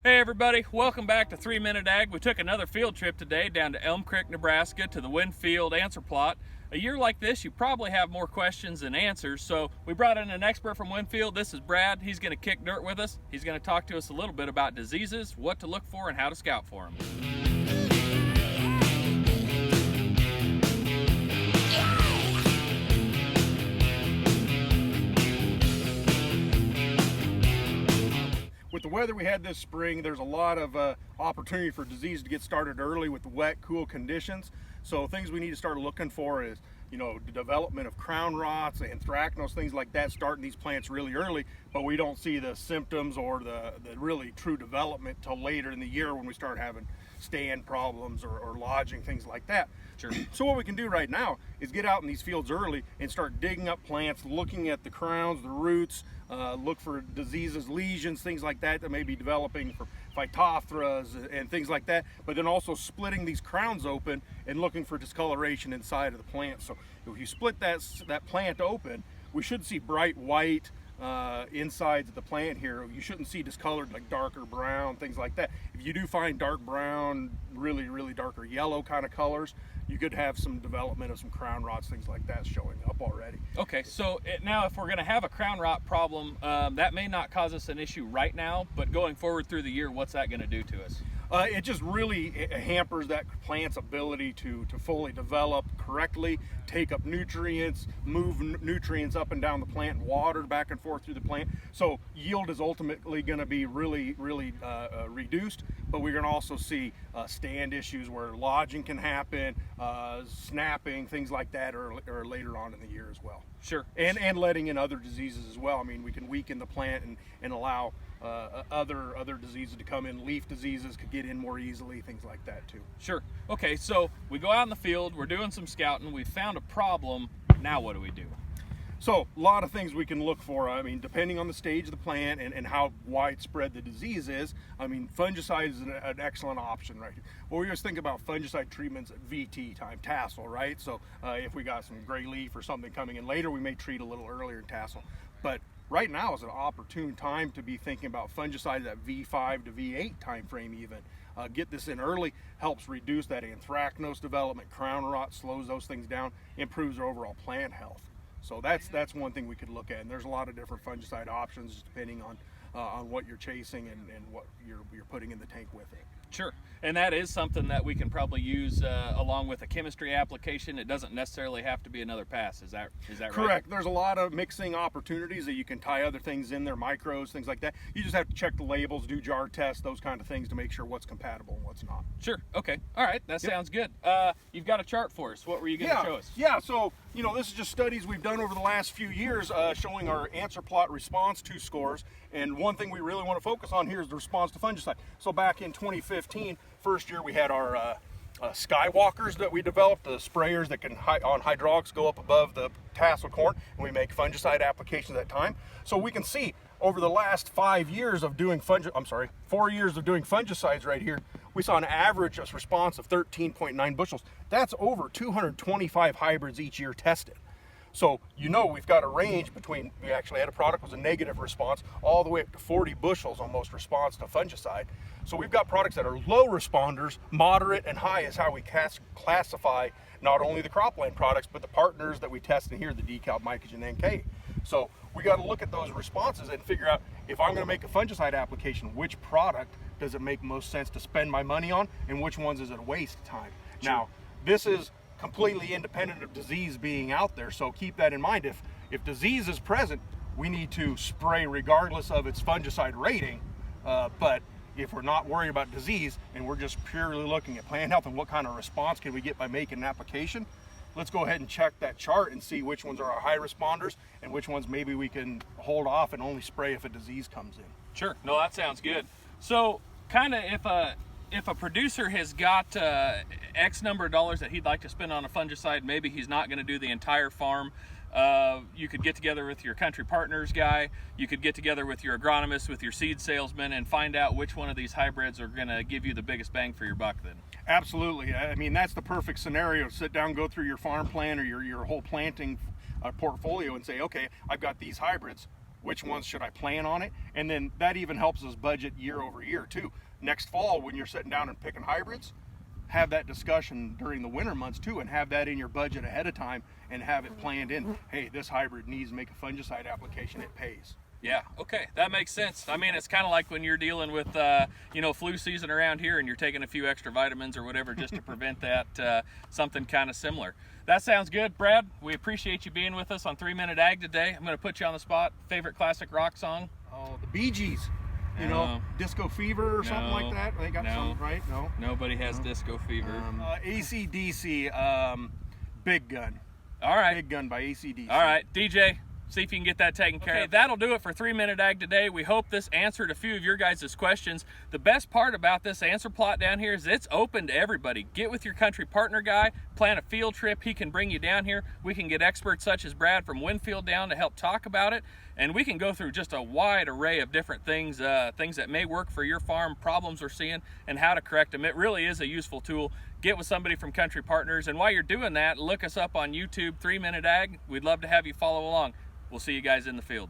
Hey everybody, welcome back to 3 Minute Ag. We took another field trip today down to Elm Creek, Nebraska to the Winfield answer plot. A year like this, you probably have more questions than answers, so we brought in an expert from Winfield. This is Brad. He's going to kick dirt with us. He's going to talk to us a little bit about diseases, what to look for, and how to scout for them. With the weather we had this spring, there's a lot of opportunity for disease to get started early with the wet, cool conditions. So things we need to start looking for is, the development of crown rots, anthracnose, things like that, starting these plants really early, but we don't see the symptoms or the really true development till later in the year when we start having stand problems or lodging, things like that. Sure. So what we can do right now is get out in these fields early and start digging up plants, looking at the crowns, the roots, look for diseases, lesions, things like that may be developing for Phytophthora and things like that, but then also splitting these crowns open and looking for discoloration inside of the plant. So if you split that plant open, we should see bright white insides of the plant here. You shouldn't see discolored like darker brown, things like that. If you do find dark brown, really darker yellow kind of colors, you could have some development of some crown rots, things like that showing up already. Okay, so now if we're going to have a crown rot problem, that may not cause us an issue right now, but going forward through the year, what's that going to do to us? It just really hampers that plant's ability to fully develop correctly, take up nutrients, move nutrients up and down the plant, water back and forth through the plant. So yield is ultimately going to be really reduced, but we're going to also see stand issues where lodging can happen, snapping, things like that, or later on in the year as well. Sure. And letting in other diseases as well. I mean, we can weaken the plant and allow other diseases to come in. Leaf diseases could get in more easily, things like that too. Sure. Okay, so we go out in the field, we're doing some scouting, we found a problem. Now what do we do? So a lot of things we can look for. I mean, depending on the stage of the plant and how widespread the disease is, I mean, fungicide is an excellent option right here. Well, we always think about fungicide treatments at VT time, tassel, right? So if we got some gray leaf or something coming in later, we may treat a little earlier in tassel. But right now is an opportune time to be thinking about fungicide at V5 to V8 time frame even. Get this in early, helps reduce that anthracnose development, crown rot, slows those things down, improves our overall plant health. So that's one thing we could look at, and there's a lot of different fungicide options depending on what you're chasing and what you're putting in the tank with it. Sure, and that is something that we can probably use along with a chemistry application. It doesn't necessarily have to be another pass. Is that right? Correct. There's a lot of mixing opportunities that you can tie other things in there, micros, things like that. You just have to check the labels, do jar tests, those kind of things to make sure what's compatible and what's not. Sure. Okay. All right. That sounds good. You've got a chart for us. What were you going to show us? Yeah. So this is just studies we've done over the last few years showing our answer plot response to scores. And one thing we really want to focus on here is the response to fungicide. So back in 2015, first year, we had our Skywalkers that we developed, the sprayers that can on hydraulics go up above the tassel corn, and we make fungicide applications at that time. So we can see over the last 4 years of doing fungicides right here, we saw an average response of 13.9 bushels. That's over 225 hybrids each year tested. So we've got a range between, we actually had a product that was a negative response all the way up to 40 bushels almost response to fungicide. So we've got products that are low responders, moderate, and high is how we classify not only the cropland products, but the partners that we test in here, the Decal, Mycogen, NK. So we got to look at those responses and figure out, if I'm going to make a fungicide application, which product does it make most sense to spend my money on, and which ones is it a waste of time? Sure. Now, this is completely independent of disease being out there, so keep that in mind. If disease is present, we need to spray regardless of its fungicide rating, but if we're not worried about disease and we're just purely looking at plant health and what kind of response can we get by making an application, let's go ahead and check that chart and see which ones are our high responders and which ones maybe we can hold off and only spray if a disease comes in. Sure. No, that sounds good. So kind of if a producer has got X number of dollars that he'd like to spend on a fungicide, maybe he's not going to do the entire farm. You could get together with your country partners guy, you could get together with your agronomist, with your seed salesman, and find out which one of these hybrids are going to give you the biggest bang for your buck then. Absolutely. I mean, that's the perfect scenario. Sit down, go through your farm plan or your whole planting portfolio and say, okay, I've got these hybrids. which ones should I plan on it? And then that even helps us budget year over year too. Next fall, when you're sitting down and picking hybrids, have that discussion during the winter months too, and have that in your budget ahead of time and have it planned in. Hey, this hybrid needs to make a fungicide application, it pays. Yeah, okay, that makes sense. I mean, it's kind of like when you're dealing with, you know, flu season around here and you're taking a few extra vitamins or whatever just to prevent that, something kind of similar. That sounds good, Brad. We appreciate you being with us on 3 Minute Ag today. I'm going to put you on the spot. Favorite classic rock song? Oh, the Bee Gees, you know, Disco Fever or something like that. They got some, right? No. Nobody has Disco Fever. AC/DC, Big Gun. All right. Big Gun by AC/DC. All right, DJ, see if you can get that taken care of. That'll do it for 3 Minute Ag today. We hope this answered a few of your guys' questions. The best part about this answer plot down here is it's open to everybody. Get with your country partner guy, plan a field trip. He can bring you down here. We can get experts such as Brad from Winfield down to help talk about it. And we can go through just a wide array of different things, things that may work for your farm, problems we're seeing, and how to correct them. It really is a useful tool. Get with somebody from Country Partners. And while you're doing that, look us up on YouTube, 3 Minute Ag. We'd love to have you follow along. We'll see you guys in the field.